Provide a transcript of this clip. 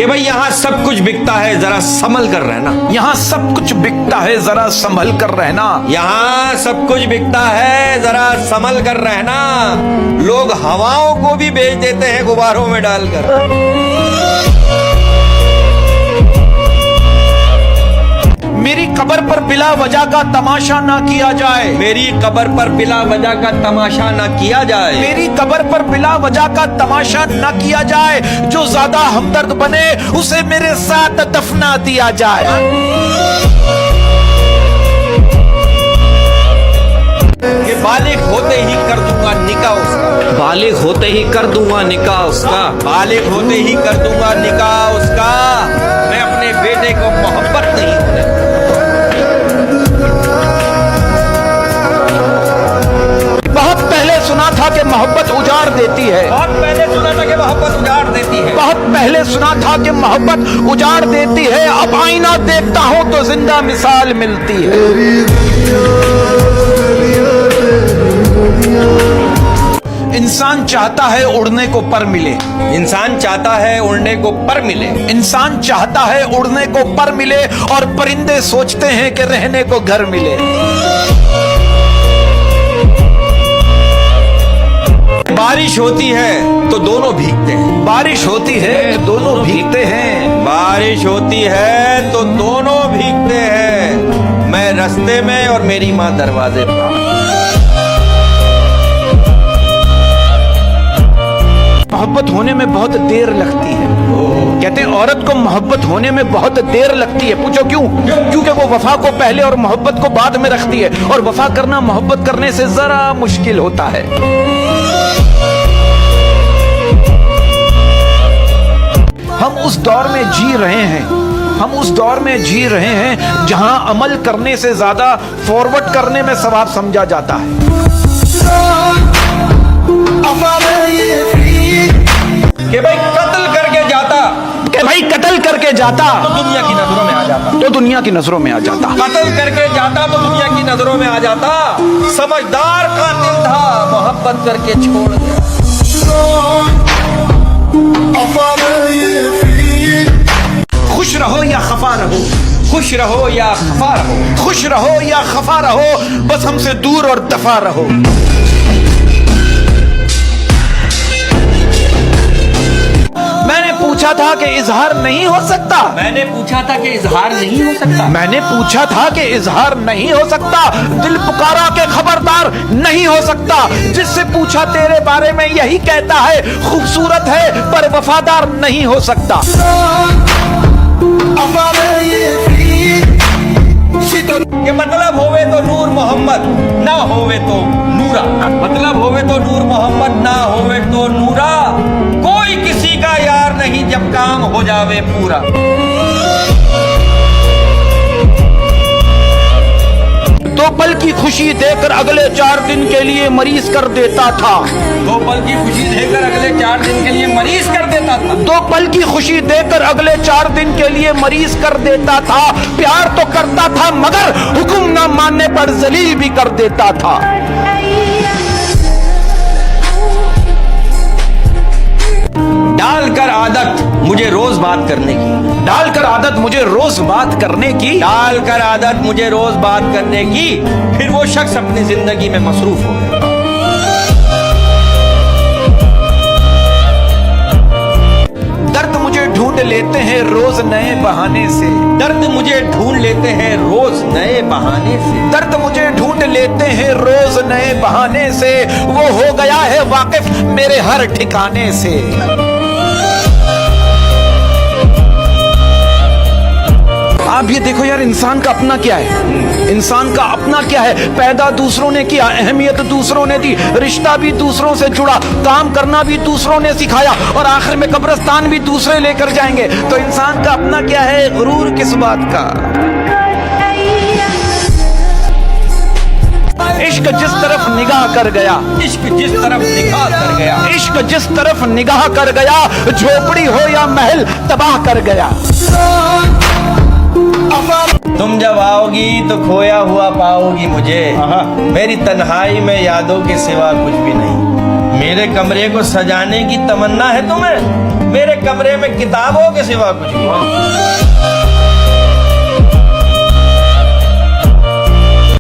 कि भाई यहाँ सब कुछ बिकता है, जरा संभल कर रहना। यहाँ सब कुछ बिकता है, जरा संभल कर रहना। यहाँ सब कुछ बिकता है, जरा संभल कर रहना। लोग हवाओं को भी बेच देते हैं गुब्बारों में डालकर। मेरी कब्र पर बिला वजह का तमाशा ना किया जाए। मेरी कब्र पर बिला वजह का तमाशा ना किया जाए। मेरी कब्र पर बिला वजह का तमाशा ना किया जाए। जो ज्यादा हमदर्द बने उसे मेरे साथ दफना दिया जाए। कि बालिग होते ही कर दूंगा निकाह उसका। बालिग होते ही कर दूंगा निकाह उसका। बालिग होते ही कर दूंगा निकाह उसका। मैं अपने बेटे को मोहब्बत नहीं होने। बहुत पहले सुना था कि मोहब्बत उजाड़ देती है। बहुत पहले सुना था कि मोहब्बत उजाड़ देती है। बहुत पहले सुना था कि मोहब्बत उजाड़ देती है। अब आईना देखता हूँ तो जिंदा मिसाल मिलती है। इंसान चाहता है उड़ने को पर मिले। इंसान चाहता है उड़ने को पर मिले। इंसान चाहता है उड़ने को पर मिले और परिंदे सोचते हैं कि रहने को घर मिले। बारिश होती है तो दोनों भीगते हैं। बारिश होती है तो दोनों भीगते हैं। बारिश होती है तो दोनों भीगते हैं। मैं रास्ते में और मेरी माँ दरवाजे पर। मोहब्बत होने में बहुत देर लगती है। कहते हैं औरत को मोहब्बत होने में बहुत देर लगती है। पूछो क्यों? क्योंकि वो वफा को पहले और मोहब्बत को बाद में रखती है। और वफा करना मोहब्बत करने से जरा मुश्किल होता है। हम उस दौर में जी रहे हैं। हम उस दौर में जी रहे हैं जहां अमल करने से ज्यादा फॉरवर्ड करने में सवाब समझा जाता है। कि भाई कत्ल करके जाता। कि भाई कत्ल करके जाता तो दुनिया की नजरों में आ जाता। तो दुनिया की नजरों में आ जाता। कत्ल करके जाता तो दुनिया की नजरों में आ जाता। समझदार कातिल था, मोहब्बत करके छोड़ दिया। खुश रहो या खफा रहो। खुश रहो या खफा रहो। खुश रहो या खफा रहो, बस हमसे दूर और दफा रहो। मैंने पूछा था कि इजहार नहीं हो सकता। मैंने पूछा था कि इजहार नहीं हो सकता। मैंने पूछा था कि इजहार नहीं हो सकता। दिल पुकारा के खबरदार नहीं हो सकता। जिससे पूछा तेरे बारे में यही कहता है खूबसूरत है पर वफादार नहीं हो सकता। कि मतलब होवे तो नूर मोहम्मद ना होवे तो नूरा। मतलब होवे तो नूर मोहम्मद ना होवे तो नूरा। कोई किसी का यार नहीं जब काम हो जावे पूरा। दो पल की खुशी देकर अगले 4 दिन के लिए मरीज कर देता था। 2 पल की खुशी देकर अगले 4 दिन के लिए मरीज कर देता था। 2 पल की खुशी देकर अगले 4 दिन के लिए मरीज कर देता था। प्यार तो करता था मगर हुक्म ना मानने पर जलील भी कर देता था। डालकर आदत मुझे रोज बात करने की। डालकर आदत मुझे रोज बात करने की। डालकर आदत मुझे रोज बात करने की। फिर वो शख्स अपनी जिंदगी में मसरूफ हो गया। दर्द मुझे ढूंढ लेते हैं रोज नए बहाने से। दर्द मुझे ढूंढ लेते हैं रोज नए बहाने से। दर्द मुझे ढूंढ लेते हैं रोज नए बहाने से। वो हो गया है वाकिफ मेरे हर ठिकाने से। आप ये देखो यार, इंसान का अपना क्या है? इंसान का अपना क्या है? पैदा दूसरों ने किया, अहमियत दूसरों ने दी, रिश्ता भी दूसरों से जुड़ा, काम करना भी दूसरों ने सिखाया और आखिर में कब्रिस्तान भी दूसरे लेकर जाएंगे। तो इंसान का अपना क्या है? गुरूर किस बात का? इश्क जिस तरफ निगाह कर गया। इश्क जिस तरफ निगाह कर गया। इश्क जिस तरफ निगाह कर गया। झोपड़ी हो या महल तबाह कर गया। तुम जब आओगी तो खोया हुआ पाओगी मुझे। मेरी तन्हाई में यादों के सिवा कुछ भी नहीं। मेरे कमरे को सजाने की तमन्ना है तुम्हें। मेरे कमरे में किताबों के सिवा कुछ नहीं।